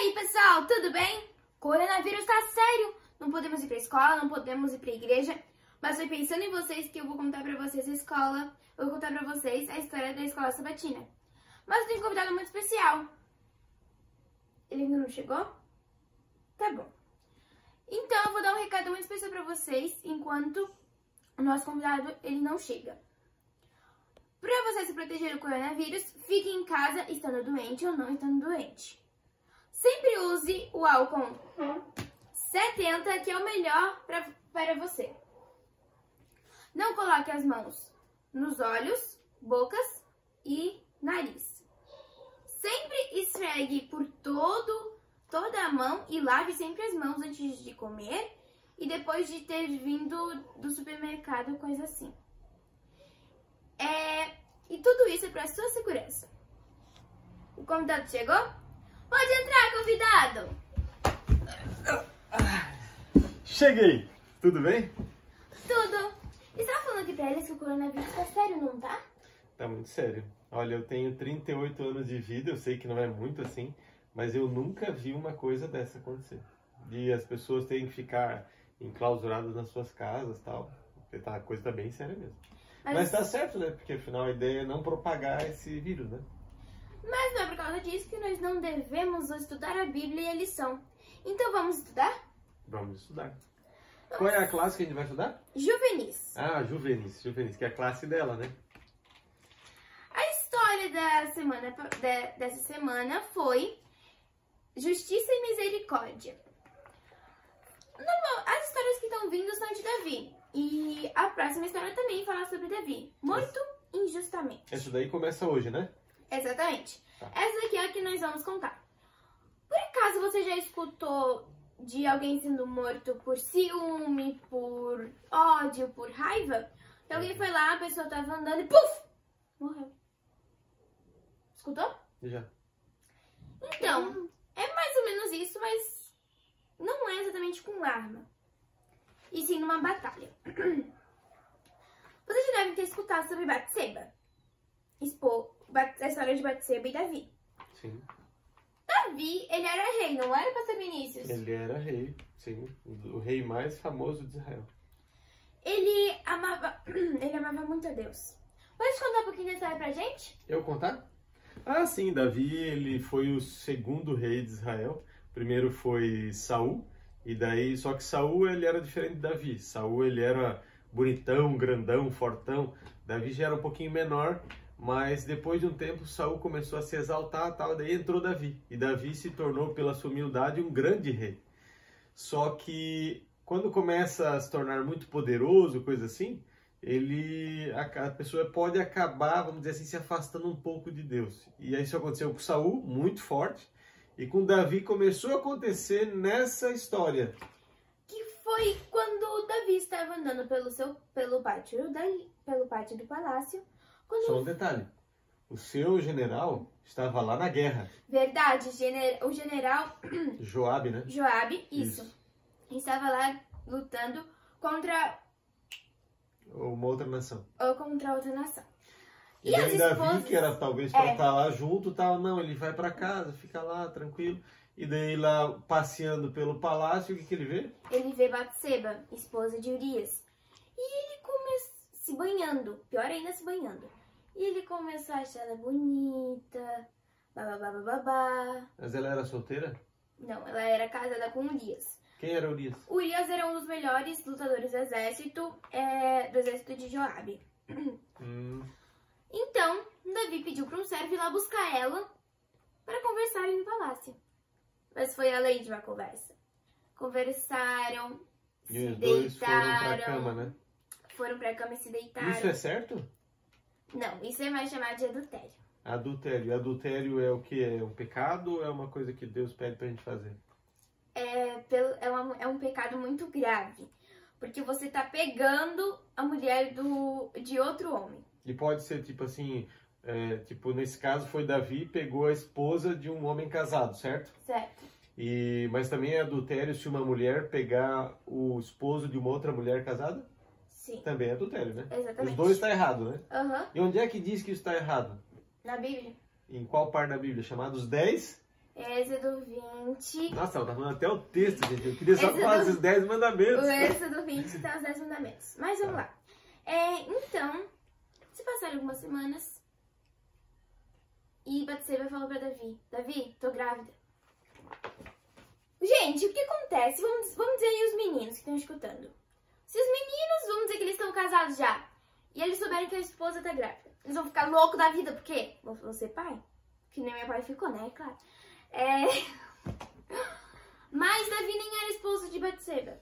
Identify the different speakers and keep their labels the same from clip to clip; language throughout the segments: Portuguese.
Speaker 1: aí, pessoal, tudo bem? Coronavírus tá sério. Não podemos ir pra escola, não podemos ir pra igreja. Mas foi pensando em vocês que eu vou contar pra vocês a escola. Eu vou contar pra vocês a história da escola sabatina. Mas eu tenho um convidado muito especial. Ele ainda não chegou? Tá bom. Então eu vou dar um recado muito especial pra vocês enquanto o nosso convidado ele não chega. Para você se proteger do coronavírus, fique em casa estando doente ou não estando doente. Sempre use o álcool 70, que é o melhor para você. Não coloque as mãos nos olhos, bocas e nariz. Sempre esfregue por toda a mão e lave sempre as mãos antes de comer e depois de ter vindo do supermercado, coisa assim. E tudo isso é para sua segurança. O convidado chegou? Pode entrar, convidado!
Speaker 2: Cheguei! Tudo bem?
Speaker 1: Tudo! Você estava falando aqui pra eles que o coronavírus tá sério, não tá?
Speaker 2: Tá muito sério. Olha, eu tenho 38 anos de vida, eu sei que não é muito assim, mas eu nunca vi uma coisa dessa acontecer. E as pessoas têm que ficar enclausuradas nas suas casas e tal. Porque a coisa tá bem séria mesmo. Mas tá certo, né? Porque afinal a ideia é não propagar esse vírus, né?
Speaker 1: Mas não é por causa disso que nós não devemos estudar a Bíblia e a lição. Então vamos estudar?
Speaker 2: Vamos estudar. Qual é a classe que a gente vai estudar?
Speaker 1: Juvenis.
Speaker 2: Ah, Juvenis, que é a classe dela, né?
Speaker 1: A história dessa semana foi Justiça e Misericórdia. As histórias que estão vindo são de Davi. E a próxima história também fala sobre Davi. Muito injustamente.
Speaker 2: Essa daí começa hoje, né?
Speaker 1: Exatamente.
Speaker 2: Tá.
Speaker 1: Essa daqui é a que nós vamos contar. Por acaso você já escutou de alguém sendo morto por ciúme, por ódio, por raiva? Que alguém foi lá, a pessoa tava andando e puf! Morreu. Escutou?
Speaker 2: Já.
Speaker 1: Então, é mais ou menos isso, mas não é exatamente com arma. E sim numa batalha. Vocês já devem ter escutado sobre Batseba. A história de Batseba e Davi.
Speaker 2: Sim.
Speaker 1: Davi, ele era rei, não era, pastor Vinícius?
Speaker 2: Ele era rei, sim. O rei mais famoso de Israel.
Speaker 1: Ele amava muito a Deus. Pode contar um pouquinho da história pra gente?
Speaker 2: Eu contar? Ah, sim, Davi, ele foi o segundo rei de Israel. Primeiro foi Saul, e daí, só que Saul, ele era diferente de Davi. Saul, ele era bonitão, grandão, fortão. Davi já era um pouquinho menor, mas depois de um tempo, Saul começou a se exaltar, tal, daí entrou Davi. E Davi se tornou, pela sua humildade, um grande rei. Só que quando começa a se tornar muito poderoso, coisa assim, a pessoa pode acabar, vamos dizer assim, se afastando um pouco de Deus. E aí isso aconteceu com Saul, muito forte, e com Davi começou a acontecer nessa história.
Speaker 1: Que foi quando Davi estava andando pelo pátio do palácio.
Speaker 2: Só um detalhe, o seu general estava lá na guerra.
Speaker 1: Verdade, o general
Speaker 2: Joabe, né?
Speaker 1: Joabe, isso. Estava lá lutando contra
Speaker 2: uma outra nação.
Speaker 1: Contra outra nação.
Speaker 2: E aí Davi, que era talvez para estar lá junto, tal, não, ele vai para casa, fica lá tranquilo. E daí lá passeando pelo palácio, o que ele vê?
Speaker 1: Ele vê Batseba, esposa de Urias. E ele começa se banhando, pior ainda se banhando. E ele começou a achar ela bonita, babá.
Speaker 2: Mas ela era solteira?
Speaker 1: Não, ela era casada com Urias.
Speaker 2: Quem era Urias?
Speaker 1: Urias era um dos melhores lutadores do exército de Joabe. Então, Davi pediu para um servo ir lá buscar ela para conversarem no palácio. Mas foi além de uma conversa. Conversaram,
Speaker 2: e
Speaker 1: se
Speaker 2: os dois
Speaker 1: deitaram.
Speaker 2: Foram pra cama, né?
Speaker 1: Foram pra cama e se deitaram.
Speaker 2: Isso é certo?
Speaker 1: Não, isso é mais chamado de adultério.
Speaker 2: Adultério. E adultério é o que? É um pecado ou é uma coisa que Deus pede pra gente fazer?
Speaker 1: É um pecado muito grave. Porque você tá pegando a mulher de outro homem.
Speaker 2: E pode ser tipo assim, tipo nesse caso foi Davi pegou a esposa de um homem casado, certo?
Speaker 1: Certo.
Speaker 2: Mas também é adultério se uma mulher pegar o esposo de uma outra mulher casada?
Speaker 1: Sim.
Speaker 2: Também é adultério, né?
Speaker 1: Exatamente.
Speaker 2: Os dois estão errados, né?
Speaker 1: Aham.
Speaker 2: E onde é que diz que isso está errado?
Speaker 1: Na Bíblia.
Speaker 2: Em qual parte da Bíblia? Chamados 10
Speaker 1: Êxodo 20.
Speaker 2: Nossa, ela tá falando até o texto, gente. Eu queria só falar esses 10 mandamentos.
Speaker 1: O Êxodo 20 tem os 10 mandamentos. Mas vamos lá. Então, se passaram algumas semanas e Batseba falou pra Davi: Davi, tô grávida. Gente, o que acontece? Vamos dizer aí os meninos que estão escutando. Se os meninos, vamos dizer que eles estão casados já, e eles souberem que a esposa tá grávida, eles vão ficar loucos da vida, por quê? Vão ser pai. Que nem meu pai ficou, né? Claro. Mas Davi nem era esposo de Batseba.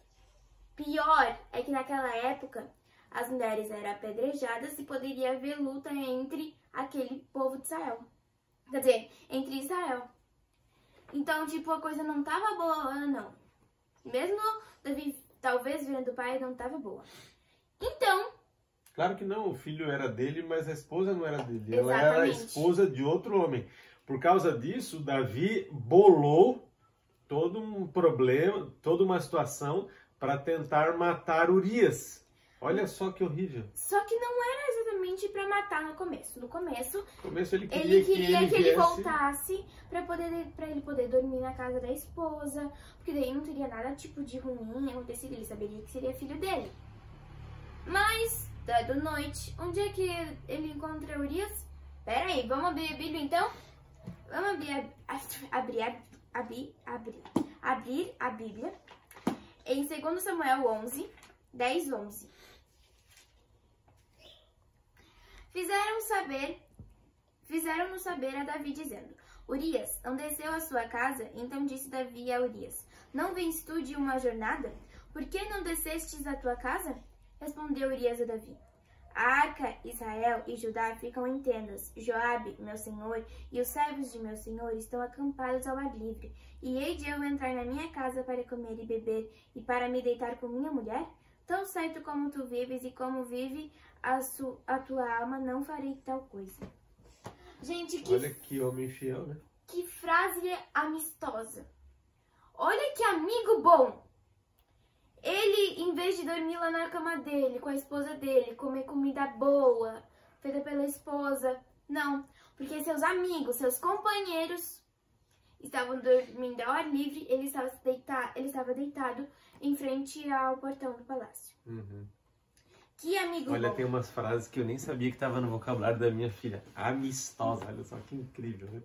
Speaker 1: Pior é que naquela época as mulheres eram apedrejadas e poderia haver luta entre aquele povo de Israel. Quer dizer, entre Israel. Então, tipo, a coisa não tava boa, não. Mesmo Davi talvez vendo o pai, não tava boa. Então...
Speaker 2: Claro que não, o filho era dele, mas a esposa não era dele.
Speaker 1: Exatamente.
Speaker 2: Ela era a esposa de outro homem. Por causa disso, Davi bolou todo um problema, toda uma situação para tentar matar Urias. Olha só que horrível.
Speaker 1: Só que não era exatamente para matar no começo. No começo
Speaker 2: ele queria
Speaker 1: que ele voltasse para ele poder dormir na casa da esposa, porque daí não teria nada tipo de ruim acontecido, ele saberia que seria filho dele. Mas, dada noite, onde é que ele encontra Urias? Pera aí, vamos abrir a Bíblia então? Vamos abrir a Bíblia em 2 Samuel 11, 10, 11. Fizeram-no saber a Davi, dizendo: Urias não desceu à sua casa? Então disse Davi a Urias: Não vens tu de uma jornada? Por que não descestes à tua casa? Respondeu Urias a Davi: A arca, Israel e Judá ficam em tendas. Joabe, meu senhor, e os servos de meu senhor estão acampados ao ar livre. E hei de eu entrar na minha casa para comer e beber e para me deitar com minha mulher? Tão certo como tu vives e como vive a tua alma, não farei tal coisa. Gente,
Speaker 2: olha que homem fiel, né?
Speaker 1: Que frase amistosa. Olha que amigo bom. Ele, em vez de dormir lá na cama dele, com a esposa dele, comer comida boa, feita pela esposa, não. Porque seus amigos, seus companheiros estavam dormindo ao ar livre, ele estava deitado em frente ao portão do palácio.
Speaker 2: Uhum.
Speaker 1: Que amigo
Speaker 2: Olha,
Speaker 1: bom.
Speaker 2: tem umas frases que eu nem sabia que estavam no vocabulário da minha filha. Amistosa, olha só que incrível, né?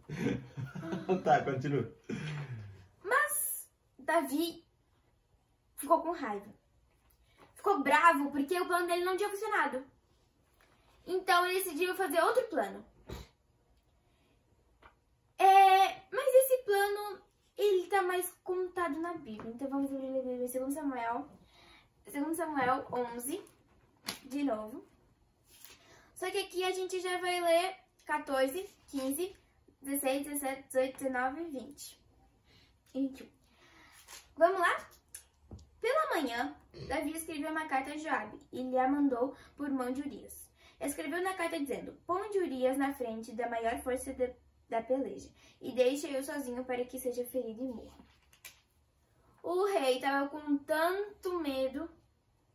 Speaker 2: Tá, continua.
Speaker 1: Mas Davi ficou com raiva. Ficou bravo porque o plano dele não tinha funcionado. Então ele decidiu fazer outro plano. Mas esse plano, ele tá mais contado na Bíblia. Então vamos abrir a Bíblia em 2 Samuel 11, de novo. Só que aqui a gente já vai ler 14, 15, 16, 17, 18, 19 e 20. E 21. Vamos lá? Pela manhã, Davi escreveu uma carta a Joabe e lhe a mandou por mão de Urias. Escreveu na carta dizendo: Põe Urias na frente da maior força da peleja e deixa-o sozinho para que seja ferido e morra. O rei estava com tanto medo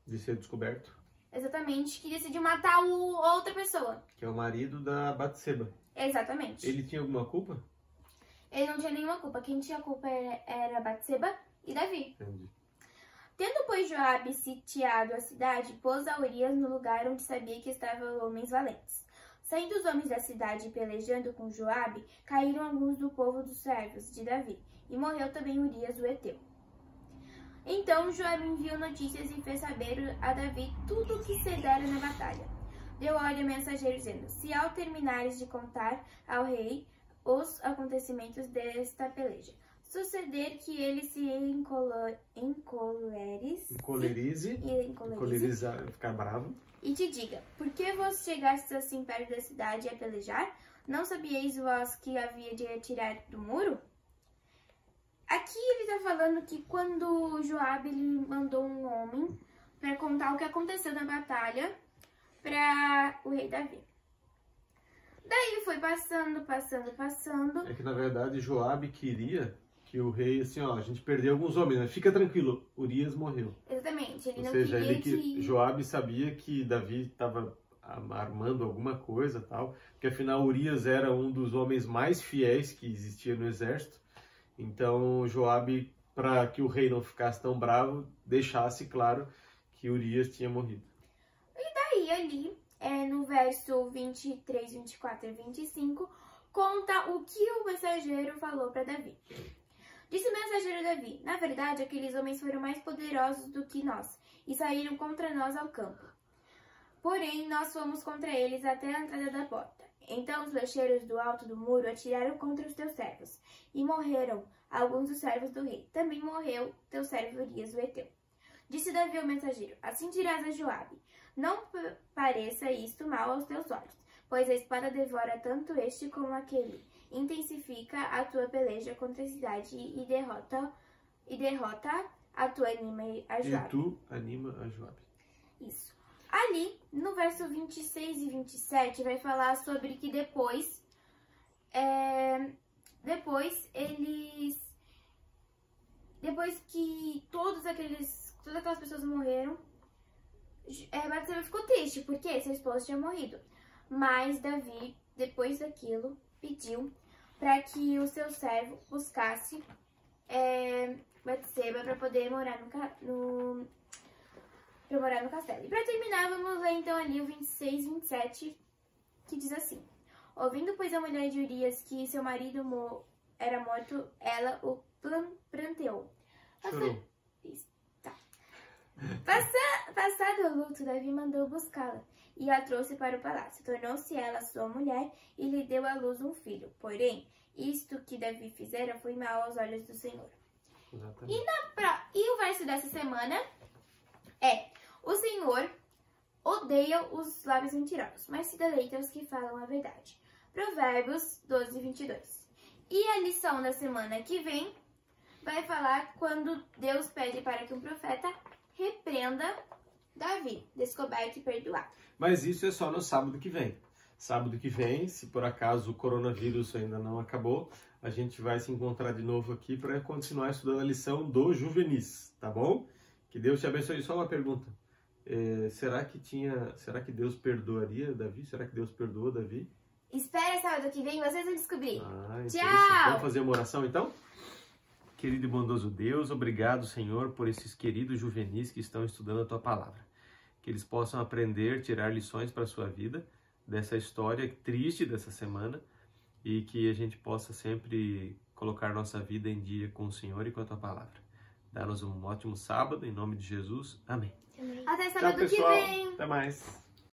Speaker 2: de ser descoberto.
Speaker 1: Exatamente, que decidiu matar outra pessoa.
Speaker 2: Que é o marido da Batseba.
Speaker 1: Exatamente.
Speaker 2: Ele tinha alguma culpa?
Speaker 1: Ele não tinha nenhuma culpa. Quem tinha culpa era Batseba e Davi.
Speaker 2: Entendi.
Speaker 1: Tendo, pois, Joabe sitiado a cidade, pôs a Urias no lugar onde sabia que estavam homens valentes. Saindo os homens da cidade e pelejando com Joabe, caíram alguns do povo dos servos de Davi, e morreu também Urias o Heteu. Então Joabe enviou notícias e fez saber a Davi tudo o que se dera na batalha. Deu ordem ao mensageiro dizendo: Se ao terminares de contar ao rei os acontecimentos desta peleja, suceder que ele se
Speaker 2: encolerizar, ficar bravo,
Speaker 1: e te diga: Por que vos chegastes assim perto da cidade a pelejar? Não sabíeis vós que havia de atirar do muro? Aqui ele tá falando que quando Joabe ele mandou um homem para contar o que aconteceu na batalha para o rei Davi. Daí foi passando.
Speaker 2: É que na verdade Joabe queria que o rei, assim, ó, a gente perdeu alguns homens, mas fica tranquilo, Urias morreu.
Speaker 1: Exatamente, ele
Speaker 2: Ou
Speaker 1: não
Speaker 2: seja,
Speaker 1: queria que...
Speaker 2: Joabe sabia que Davi estava armando alguma coisa, tal, porque afinal Urias era um dos homens mais fiéis que existia no exército. Então Joabe, para que o rei não ficasse tão bravo, deixasse claro que Urias tinha morrido.
Speaker 1: Aí ali, no verso 23, 24 e 25, conta o que o mensageiro falou para Davi. Disse o mensageiro a Davi: na verdade, aqueles homens foram mais poderosos do que nós e saíram contra nós ao campo. Porém, nós fomos contra eles até a entrada da porta. Então os flecheiros do alto do muro atiraram contra os teus servos, e morreram alguns dos servos do rei. Também morreu teu servo Urias, o heteu. Disse Davi ao mensageiro: assim dirás a Joabe: não pareça isto mal aos teus olhos, pois a espada devora tanto este como aquele. Intensifica a tua peleja contra a cidade e derrota a tua anima a Joabe.
Speaker 2: E tu anima a Joabe.
Speaker 1: Isso. Ali, no verso 26 e 27, vai falar sobre que depois que todas aquelas pessoas morreram, Batseba ficou triste, porque seu esposo tinha morrido. Mas Davi, depois daquilo, pediu para que o seu servo buscasse Batseba para poder morar no castelo. E para terminar, vamos ler então ali o 26 e 27, que diz assim: ouvindo, pois, a mulher de Urias que seu marido era morto, ela o pranteou.
Speaker 2: Chorou.
Speaker 1: Tá. Passado o luto, Davi mandou buscá-la e a trouxe para o palácio. Tornou-se ela sua mulher e lhe deu à luz um filho. Porém, isto que Davi fizera foi mal aos olhos do Senhor.
Speaker 2: Exatamente.
Speaker 1: E o verso dessa semana é: o Senhor odeia os lábios mentirosos, mas se deleita os que falam a verdade. Provérbios 12, 22. E a lição da semana que vem vai falar quando Deus pede para que um profeta repreenda Davi, descoberto e perdoado.
Speaker 2: Mas isso é só no sábado que vem. Sábado que vem, se por acaso o coronavírus ainda não acabou, a gente vai se encontrar de novo aqui para continuar estudando a lição do Juvenis, tá bom? Que Deus te abençoe. Só uma pergunta. Será que Deus perdoaria Davi? Será que Deus perdoou Davi?
Speaker 1: Espera sábado que vem, vocês vão descobrir.
Speaker 2: Tchau! Vamos fazer uma oração então? Querido e bondoso Deus, obrigado, Senhor, por esses queridos juvenis que estão estudando a Tua Palavra. Que eles possam aprender, tirar lições para a sua vida, dessa história triste dessa semana, e que a gente possa sempre colocar nossa vida em dia com o Senhor e com a Tua Palavra. Dá-nos um ótimo sábado, em nome de Jesus. Amém.
Speaker 1: Até sábado que vem.
Speaker 2: Até mais.